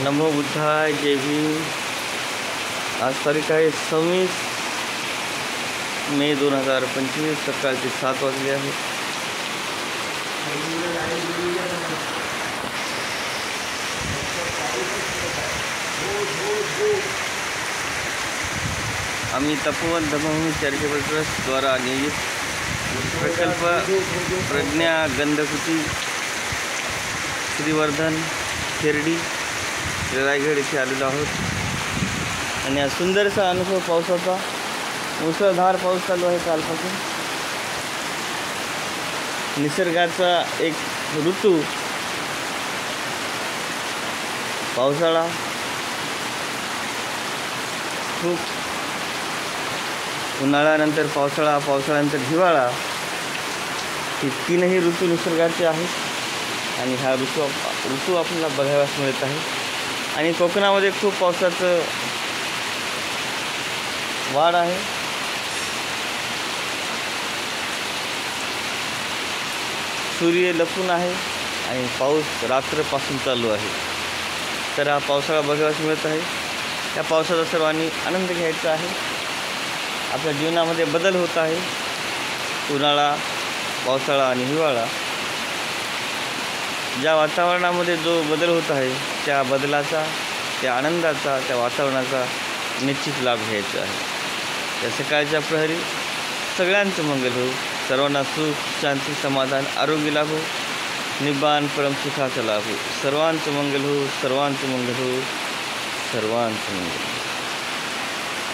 नमो बुद्धाय, जय भीम। आज तारीख आहे 26 मे 2025, सकाळचे 7 वाजले आहेत। आम्ही तपोवन धम्मभूमी चॅरिटेबल ट्रस्ट द्वारा नियोजित प्रकल्प प्रज्ञा गंधकुटी श्रीवर्धन खेरडी रायगड येथे आलेलो आहोत आणि हा सुंदरसा अनुभव पावसाचा मुसळधार पाऊस चालू आहे कालपासून। निसर्गाचा एक ऋतू पावसाळा, खूप उन्हाळ्यानंतर पावसाळा, पावसाळ्यानंतर हिवाळा, हे तीनही ऋतू निसर्गाचे आहेत आणि हा ऋतू आपल्याला बघायला मिळत आहे। आणि कोकणामध्ये खूप पावसाचं वाढ आहे। सूर्य लपून आहे आणि पाऊस रात्रपासून चालू आहे। तर हा पावसाळा बघायला मिळत आहे। या पावसाचा सर्वांनी आनंद घ्यायचा आहे। आपल्या जीवनामध्ये बदल होत आहे। उन्हाळा, पावसाळा आणि हिवाळा, ज्या वातावरणामध्ये जो बदल होत आहे त्या बदलाचा, त्या आनंदाचा, त्या वातावरणाचा निश्चित लाभ घ्यायचा आहे। या सकाळच्या प्रहरी सगळ्यांचं मंगल हो, सर्वांना सुख, शांती, समाधान, आरोग्य लाभो, निब्बाण परमसुखाचा लाभ हो। सर्वांचं मंगल हो, सर्वांचं मंगल हो, सर्वांचं मंगल हो।